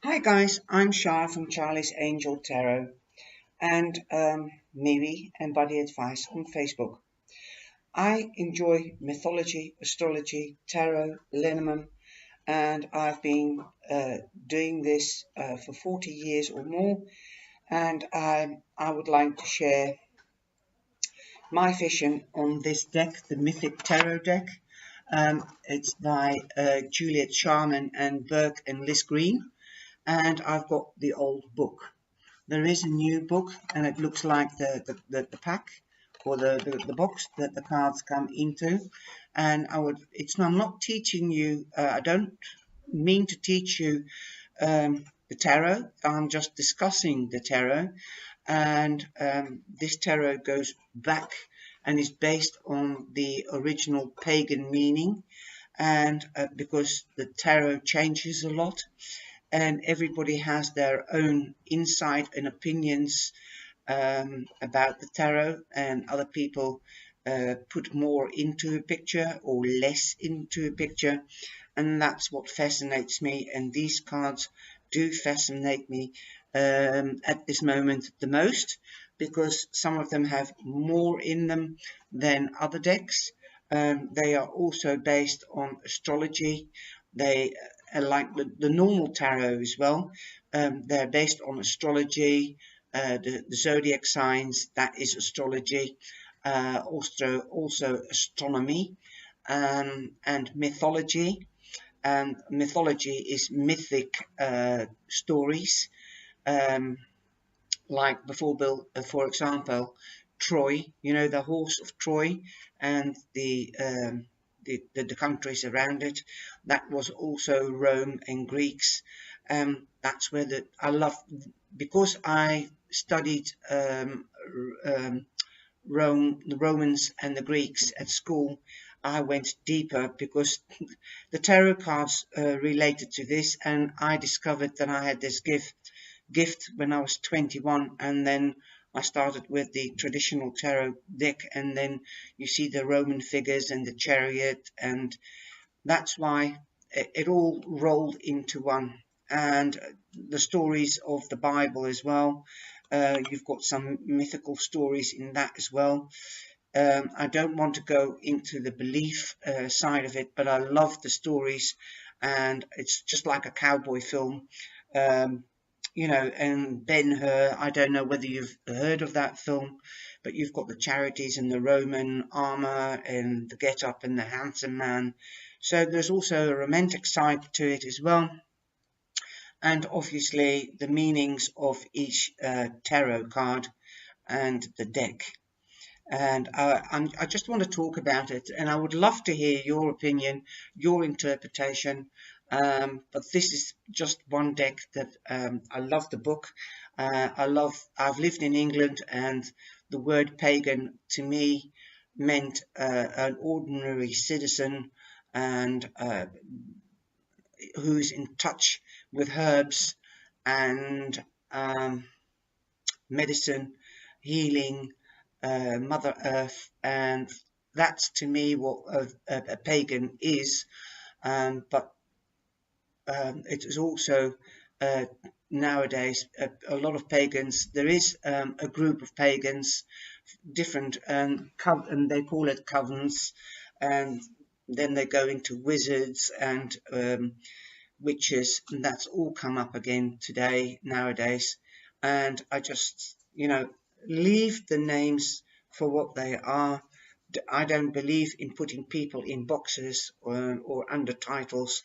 Hi guys, I'm Shah from Charlie's Angel Tarot and Miri and Buddayadvies on Facebook. I enjoy mythology, astrology, tarot, Lenormand, and I've been doing this for 40 years or more. And I would like to share my vision on this deck, the Mythic Tarot deck. It's by Juliet Sharman and Burke and Liz Green, and I've got the old book. There is a new book, and it looks like the pack or the box that the cards come into. And I'm not teaching you. I don't mean to teach you the tarot. I'm just discussing the tarot, and this tarot goes back and is based on the original pagan meaning. And because the tarot changes a lot, and everybody has their own insight and opinions about the tarot, and other people put more into a picture or less into a picture, and that's what fascinates me, and these cards do fascinate me at this moment the most, because some of them have more in them than other decks. They are also based on astrology. They like the normal tarot as well. They're based on astrology, the zodiac signs, that is astrology, also astronomy, and mythology. And mythology is mythic stories, um, like for example, Troy. You know, the horse of Troy, and the countries around it. That was also Rome and Greeks. That's where I love, because I studied the Romans and the Greeks at school. I went deeper because the tarot cards related to this, and I discovered that I had this gift when I was 21, and then I started with the traditional tarot deck, and then you see the Roman figures and the chariot, and that's why it all rolled into one. And the stories of the Bible as well. You've got some mythical stories in that as well. I don't want to go into the belief side of it, but I love the stories, and it's just like a cowboy film. Um, and Ben-Hur, I don't know whether you've heard of that film, but you've got the charities and the Roman armor and the get-up and the handsome man. So there's also a romantic side to it as well. And obviously the meanings of each tarot card and the deck. And I just want to talk about it, and I would love to hear your opinion, your interpretation. But this is just one deck that I love the book. I've lived in England, and the word pagan to me meant an ordinary citizen, and who's in touch with herbs and medicine, healing, Mother Earth, and that's to me what a pagan is. But it is also nowadays a lot of pagans. There is a group of pagans, different, and they call it covens, and then they go into wizards and witches, and that's all come up again today, nowadays. And I just, leave the names for what they are. I don't believe in putting people in boxes or under titles.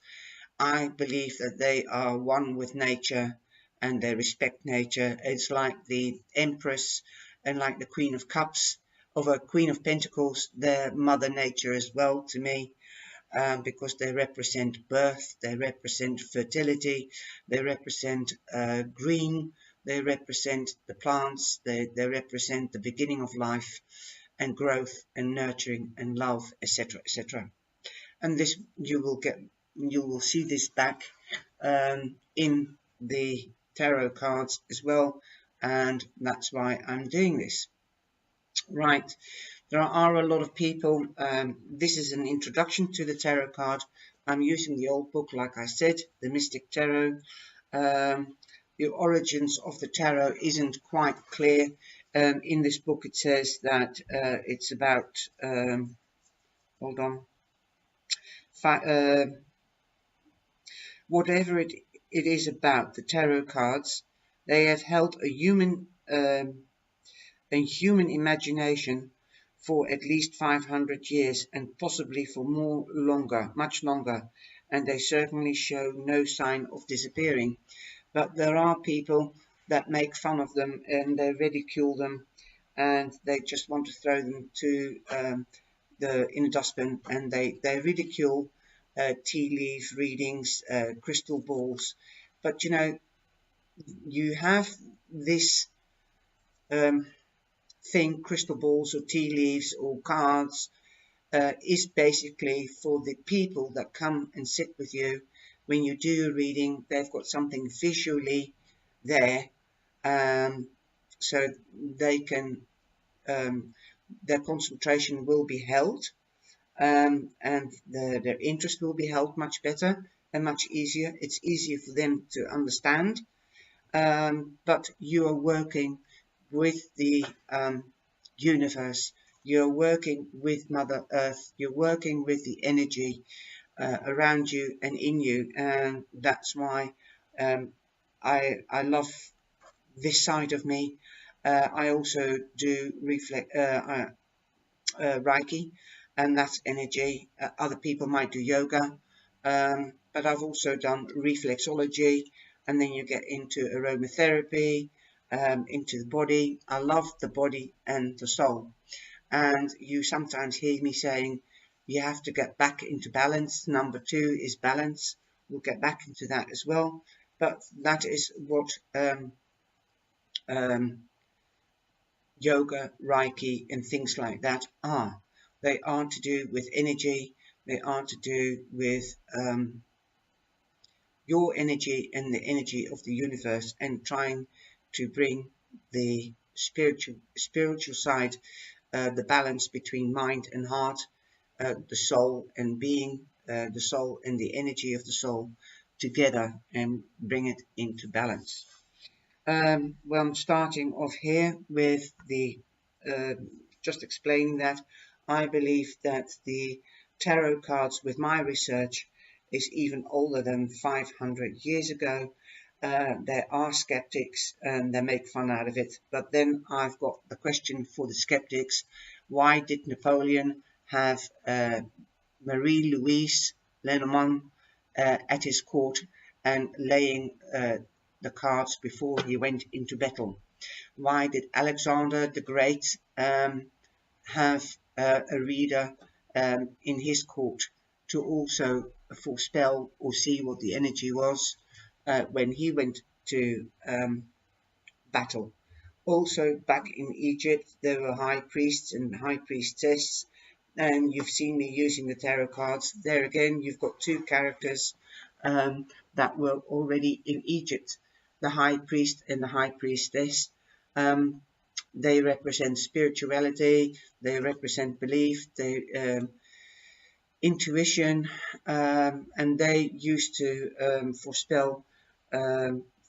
I believe that they are one with nature, and they respect nature. It's like the Empress and like the Queen of Cups, of a Queen of Pentacles. They're Mother Nature as well to me. Because they represent birth, they represent fertility, they represent green, they represent the plants, they represent the beginning of life and growth and nurturing and love, etc., etc. And this you will see this back in the tarot cards as well, and that's why I'm doing this. Right. There are a lot of people. This is an introduction to the tarot card. I'm using the old book, like I said, the Mystic Tarot. The origins of the tarot isn't quite clear. In this book it says that it's about, hold on, whatever it is about the tarot cards, they have held a human imagination for at least 500 years and possibly for much longer, and they certainly show no sign of disappearing. But there are people that make fun of them and they ridicule them, and they just want to throw them to in a dustbin, and they ridicule tea leaf readings, crystal balls. But you know, you have this um, thing, crystal balls or tea leaves or cards, is basically for the people that come and sit with you. When you do a reading, they've got something visually there, so they can, their concentration will be held, and their interest will be held much better and much easier. It's easier for them to understand, but you are working with the universe, you're working with Mother Earth, you're working with the energy around you and in you, and that's why I love this side of me. I also do Reiki, and that's energy. Other people might do yoga, but I've also done reflexology, and then you get into aromatherapy, into the body. I love the body and the soul, and you sometimes hear me saying you have to get back into balance. Number 2 is balance. We'll get back into that as well, but that is what um, yoga, Reiki, and things like that are. They are to do with energy. They are to do with your energy and the energy of the universe, and trying to bring the spiritual side, the balance between mind and heart, the soul and being, the soul and the energy of the soul together, and bring it into balance. Well, I'm starting off here with the just explaining that I believe that the tarot cards, with my research, is even older than 500 years ago. There are skeptics and they make fun out of it, but then I've got the question for the skeptics: why did Napoleon have Marie-Louise Lenormand at his court and laying the cards before he went into battle? Why did Alexander the Great have a reader in his court to also forespell or see what the energy was when he went to battle? Also, back in Egypt, there were high priests and high priestesses, and you've seen me using the tarot cards. There again, you've got 2 characters that were already in Egypt, the high priest and the high priestess. They represent spirituality, they represent belief, intuition, and they used to forespell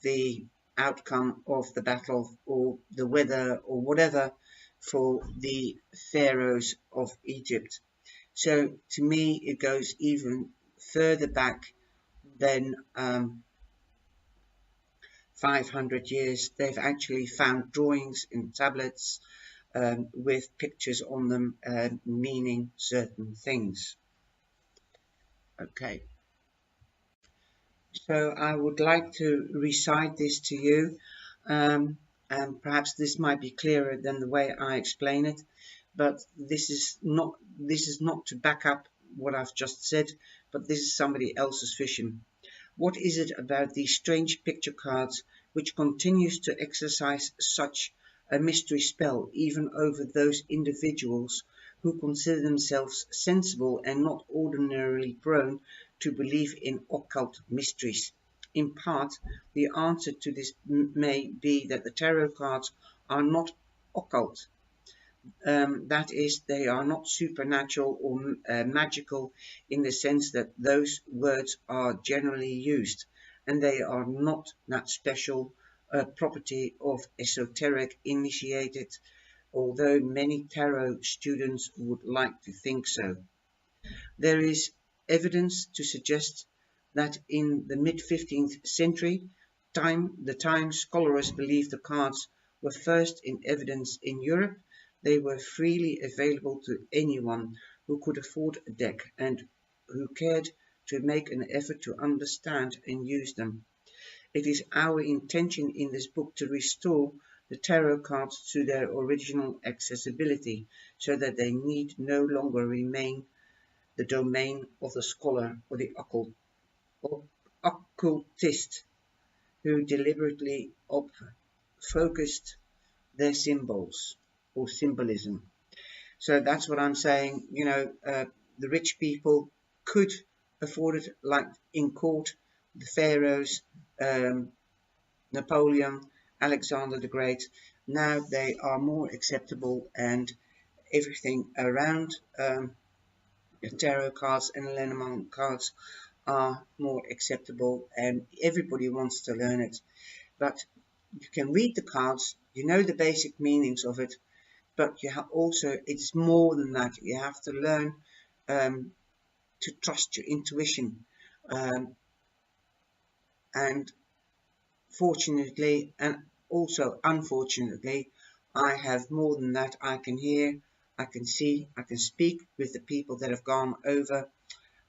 the outcome of the battle or the weather or whatever for the pharaohs of Egypt. So to me, it goes even further back than 500 years. They've actually found drawings in tablets with pictures on them meaning certain things. Okay, so I would like to recite this to you, and perhaps this might be clearer than the way I explain it, but this is not to back up what I've just said, but this is somebody else's vision. What is it about these strange picture cards which continues to exercise such a mystery spell even over those individuals who consider themselves sensible and not ordinarily prone to believe in occult mysteries? In part, the answer to this may be that the tarot cards are not occult. That is, they are not supernatural or magical in the sense that those words are generally used. and they are not that special property of esoteric initiated, although many tarot students would like to think so. There is evidence to suggest that in the mid-15th century, the time scholars believe the cards were first in evidence in Europe, they were freely available to anyone who could afford a deck and who cared to make an effort to understand and use them. It is our intention in this book to restore the tarot cards to their original accessibility, so that they need no longer remain the domain of the scholar or the occultist who deliberately focused their symbols or symbolism. So that's what I'm saying. The rich people could afford it, like in court, the pharaohs, Napoleon, Alexander the Great. Now they are more acceptable, and everything around the tarot cards and Lenormand cards are more acceptable, and everybody wants to learn it. But you can read the cards, you know the basic meanings of it, but you have also, it's more than that. You have to learn to trust your intuition, and fortunately and also unfortunately, I have more than that. I can hear, I can see, I can speak with the people that have gone over,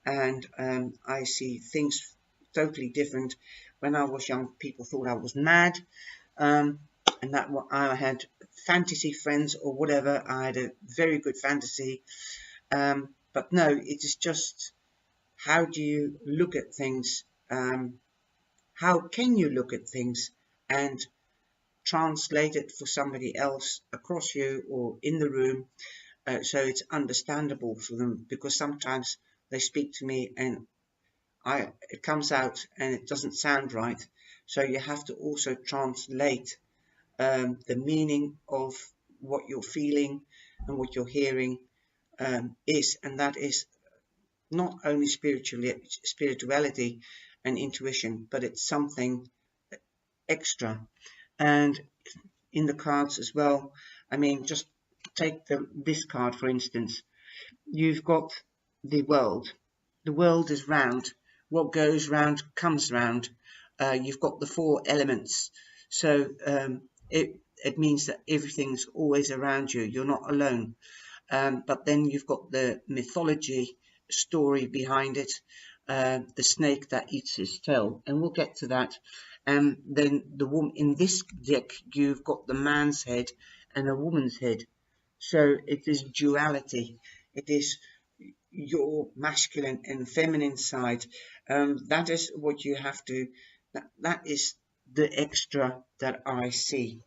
and I see things totally different. When I was young, people thought I was mad, and that I had fantasy friends or whatever. I had a very good fantasy, but no, it is just, how do you look at things? How can you look at things and translate it for somebody else across you or in the room, so it's understandable for them? Because sometimes they speak to me and it comes out and it doesn't sound right. So you have to also translate the meaning of what you're feeling and what you're hearing is, and that is not only spirituality and intuition, but it's something extra. And in the cards as well, I mean, just take this card for instance. You've got the world. The world is round. What goes round comes round. You've got the four elements. So it means that everything's always around you. You're not alone. But then you've got the mythology story behind it, the snake that eats his tail, and we'll get to that. And then the woman in this deck, you've got the man's head and a woman's head. So it is duality. It is your masculine and feminine side. That is what you have to. That is the extra that I see.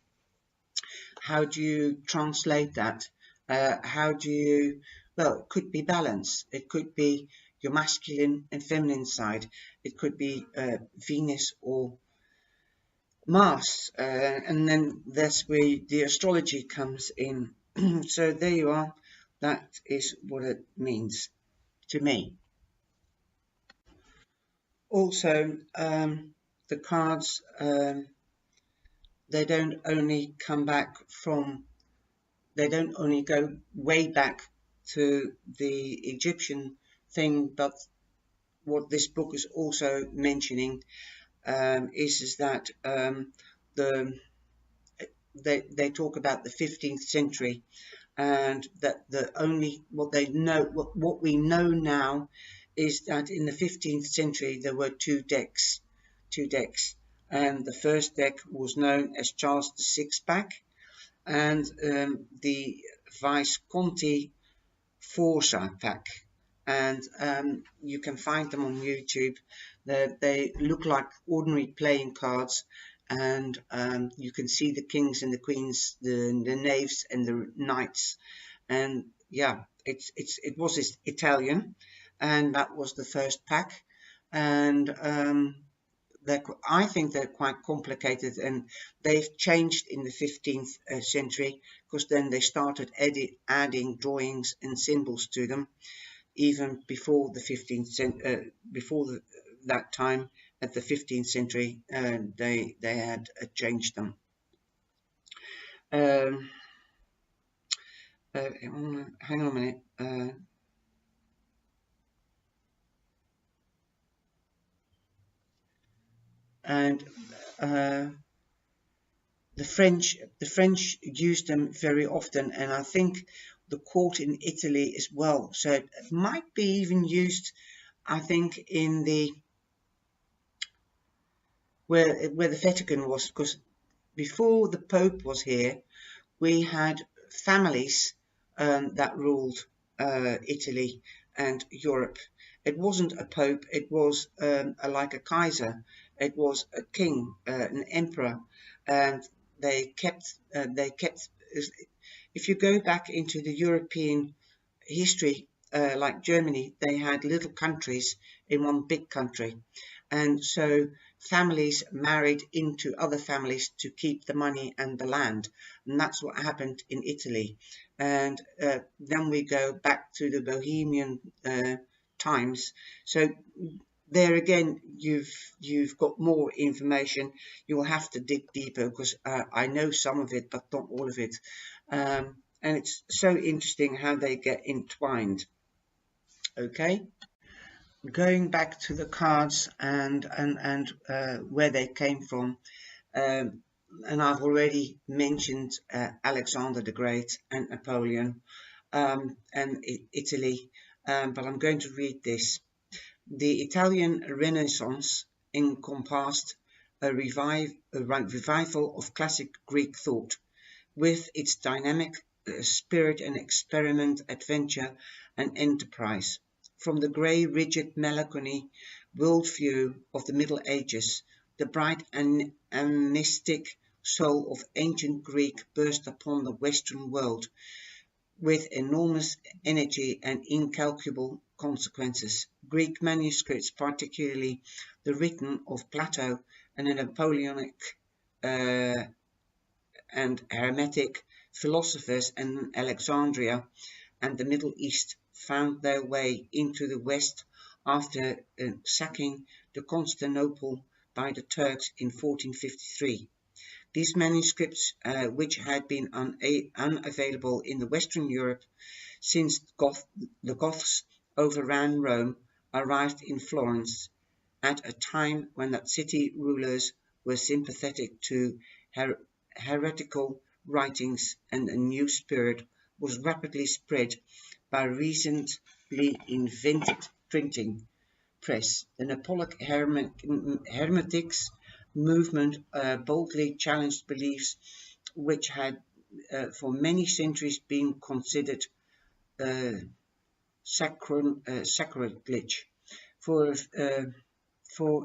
How do you translate that? How do you, well, it could be balance. It could be your masculine and feminine side. It could be Venus or Mars. And then that's where the astrology comes in. So there you are. That is what it means to me. Also, the cards, they don't only come back from, they don't only go way back to the Egyptian thing, but what this book is also mentioning is that they talk about the 15th century, and that the only what we know now is that in the 15th century there were two decks, and the first deck was known as Charles VI pack, and the Visconti Forza pack, and you can find them on YouTube. They look like ordinary playing cards, and you can see the kings and the queens, the knaves and the knights, and yeah, it was Italian, and that was the first pack, and I think they're quite complicated, and they've changed in the 15th century, because then they started adding drawings and symbols to them. Even before the 15th century, that time, at the 15th century, they had changed them. Hang on a minute. And the French used them very often, and I think the court in Italy as well. So it might be even used, I think, in the where the Vatican was, because before the Pope was here, we had families that ruled Italy and Europe. It wasn't a pope, it was like a Kaiser, it was a king, an emperor, and they kept, if you go back into the European history, like Germany, they had little countries in one big country. And so families married into other families to keep the money and the land. And that's what happened in Italy. And then we go back to the Bohemian times. So there again, you've got more information. You'll have to dig deeper, because I know some of it, but not all of it. And it's so interesting how they get entwined. Okay, going back to the cards and where they came from, and I've already mentioned Alexander the Great and Napoleon, and Italy, but I'm going to read this. The Italian Renaissance encompassed a revival of classic Greek thought, with its dynamic spirit and experiment, adventure, and enterprise. From the grey, rigid, melancholy worldview of the Middle Ages, the bright and animistic soul of ancient Greek burst upon the Western world with enormous energy and incalculable consequences. Greek manuscripts, particularly the written of Plato and the Napoleonic and Hermetic philosophers in Alexandria and the Middle East, found their way into the West after sacking the Constantinople by the Turks in 1453. These manuscripts, which had been unavailable in the Western Europe since the Goths overran Rome, arrived in Florence at a time when that city rulers were sympathetic to heretical writings, and a new spirit was rapidly spread by recently invented printing press. The Napoleonic Hermetics movement boldly challenged beliefs which had for many centuries been considered sacrilege, for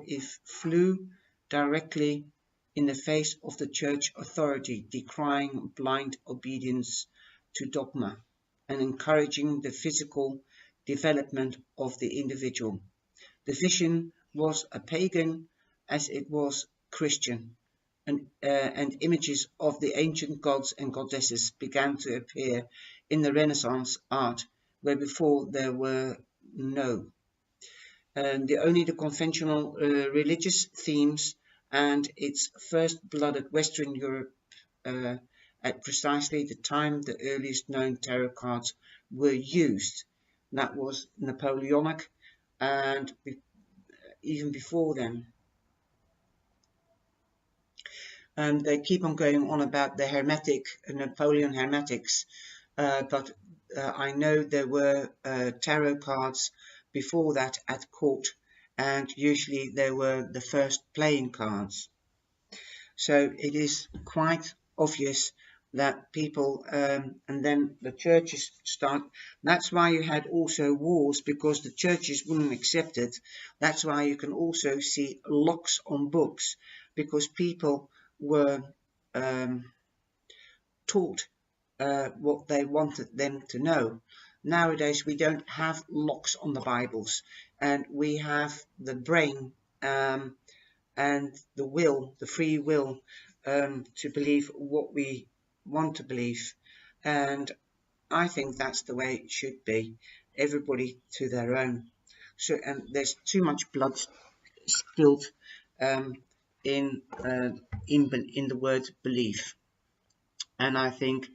it flew directly in the face of the church authority, decrying blind obedience to dogma and encouraging the physical development of the individual. The vision was a pagan as it was Christian, and images of the ancient gods and goddesses began to appear in the Renaissance art where before there were no. Only the conventional religious themes and its first-blooded Western Europe at precisely the time the earliest known tarot cards were used. That was Napoleonic, and even before then. They keep on going on about the Napoleon Hermetics, but I know there were tarot cards before that at court, and usually they were the first playing cards. So it is quite obvious that people, and then the churches start. That's why you had also wars, because the churches wouldn't accept it. That's why you can also see locks on books, because people were taught what they wanted them to know. Nowadays we don't have locks on the Bibles, and we have the brain and the will, the free will, to believe what we want to believe. And I think that's the way it should be. Everybody to their own. So, and there's too much blood spilled in the word belief, and I think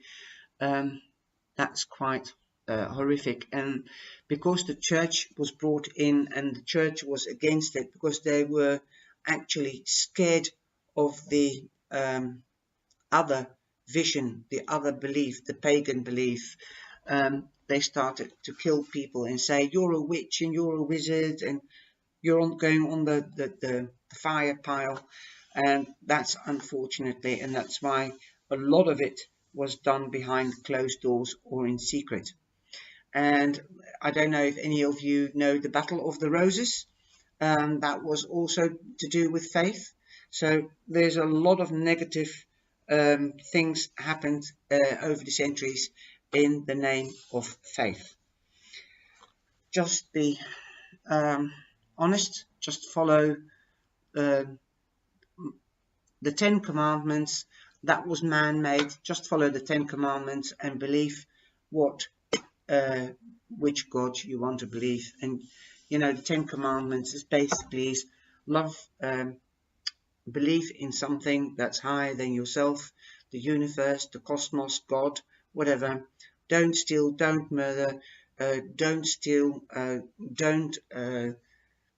that's quite horrific. And because the church was brought in and the church was against it, because they were actually scared of the other vision, the other belief, the pagan belief, they started to kill people and say, you're a witch and you're a wizard and you're going on the fire pile. And that's unfortunately, and that's why a lot of it was done behind closed doors or in secret. And I don't know if any of you know the Battle of the Roses. That was also to do with faith. So there's a lot of negative things happened over the centuries in the name of faith. Just be honest, just follow the 10 Commandments. That was man-made. Just follow the 10 Commandments and believe which God you want to believe. And you know, the 10 Commandments is basically love, believe in something that's higher than yourself, the universe, the cosmos, God, whatever. Don't steal, don't murder, don't steal, don't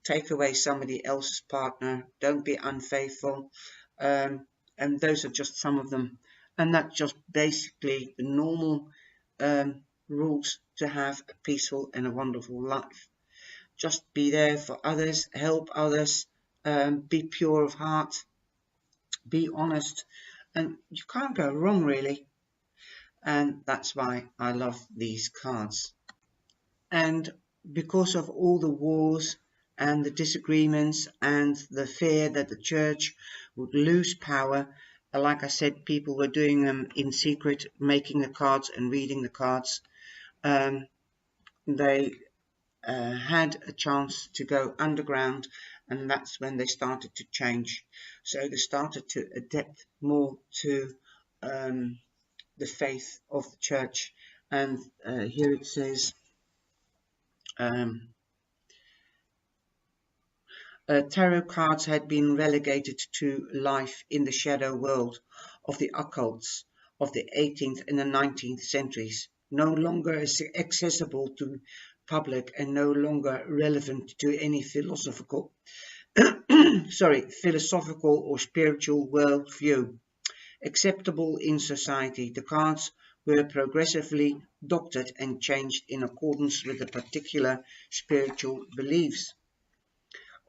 take away somebody else's partner, don't be unfaithful, and those are just some of them. And that's just basically the normal rules to have a peaceful and a wonderful life. Just be there for others, help others, be pure of heart, be honest, and you can't go wrong really. And that's why I love these cards. And because of all the wars and the disagreements and the fear that the church would lose power, like I said, people were doing them in secret, making the cards and reading the cards. They had a chance to go underground, and that's when they started to change. So they started to adapt more to the faith of the church. And here it says, tarot cards had been relegated to life in the shadow world of the occults of the 18th and the 19th centuries, no longer accessible to public and no longer relevant to any philosophical philosophical or spiritual worldview acceptable in society. The cards were progressively doctored and changed in accordance with the particular spiritual beliefs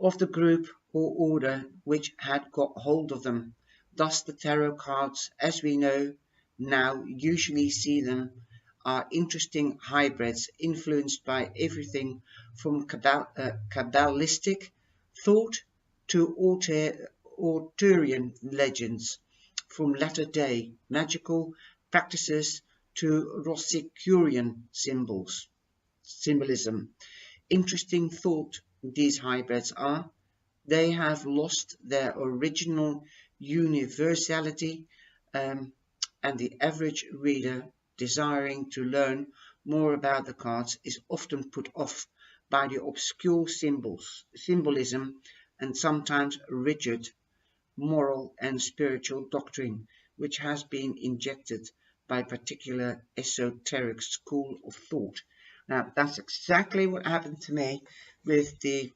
of the group or order which had got hold of them. Thus the tarot cards, as we know now, usually see them, are interesting hybrids influenced by everything from Kabbalistic thought to Arthurian legends, from latter-day magical practices to Rosicrucian symbolism. Interesting thought these hybrids are. They have lost their original universality, and the average reader desiring to learn more about the cards is often put off by the obscure symbolism and sometimes rigid moral and spiritual doctrine which has been injected by a particular esoteric school of thought. Now, that's exactly what happened to me with the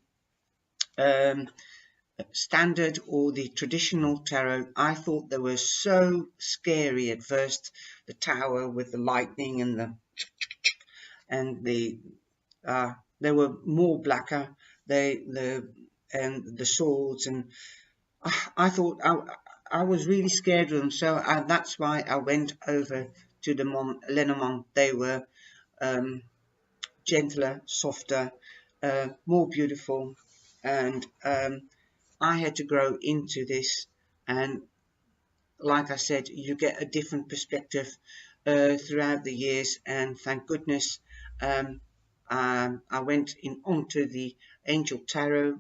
standard or the traditional tarot. I thought they were so scary at first, the tower with the lightning and they were more blacker, and the swords, and I thought I was really scared of them. So that's why I went over to the Lenormand. They were gentler, softer, more beautiful, and I had to grow into this. And like I said, you get a different perspective throughout the years, and thank goodness I went onto the Angel Tarot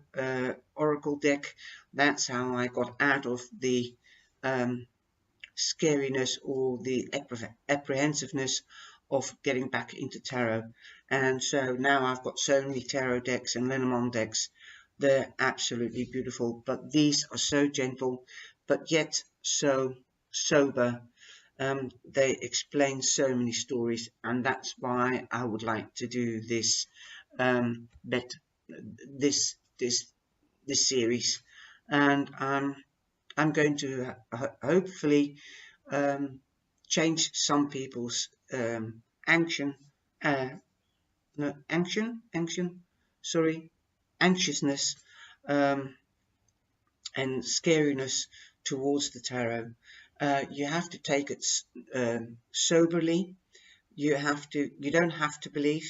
Oracle deck. That's how I got out of the scariness or the apprehensiveness of getting back into tarot. And so now I've got so many tarot decks and Lenormand decks They're absolutely beautiful, but these are so gentle, but yet so sober. They explain so many stories, and that's why I would like to do this this this this series. And I'm going to hopefully um, change some people's action, uh, no, sorry, anxiousness and scariness towards the tarot. You have to take it soberly. You don't have to believe.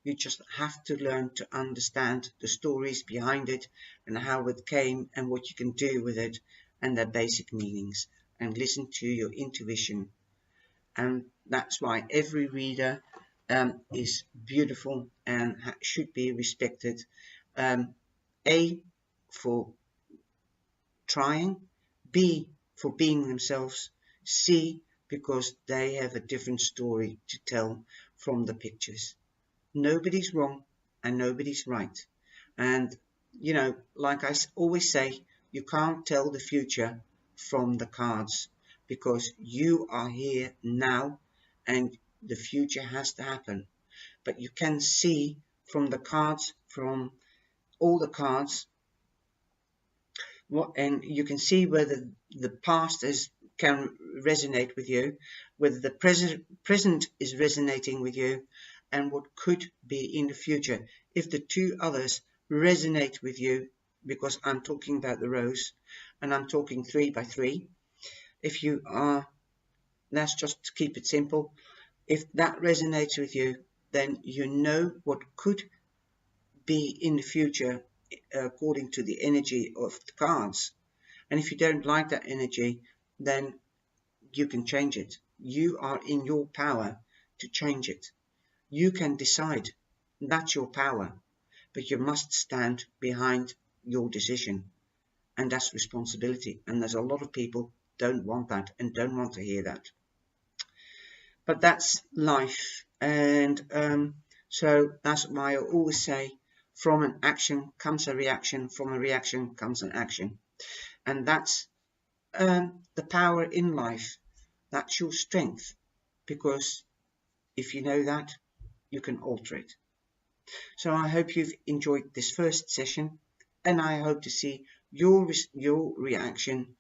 You just have to learn to understand the stories behind it and how it came and what you can do with it and their basic meanings, and listen to your intuition. And that's why every reader is beautiful and should be respected. A, for trying, B, for being themselves, C, because they have a different story to tell from the pictures. Nobody's wrong and nobody's right. And, you know, like I always say, you can't tell the future from the cards, because you are here now and the future has to happen. But you can see from the cards, from all the cards, and you can see whether the past can resonate with you, whether the present is resonating with you, and what could be in the future. If the two others resonate with you, because I'm talking about the rose and I'm talking 3 by 3, if you are, let's just keep it simple, if that resonates with you, then you know what could be in the future according to the energy of the cards. And if you don't like that energy, then you can change it. You are in your power to change it. You can decide. That's your power. But you must stand behind your decision. And that's responsibility. And there's a lot of people don't want that and don't want to hear that. But that's life. And so that's why I always say, from an action comes a reaction. From a reaction comes an action. And that's the power in life. That's your strength, because if you know that, you can alter it. So I hope you've enjoyed this first session, and I hope to see your reaction,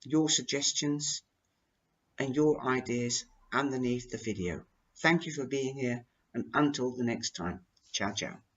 your suggestions and your ideas underneath the video. Thank you for being here, and until the next time, ciao ciao.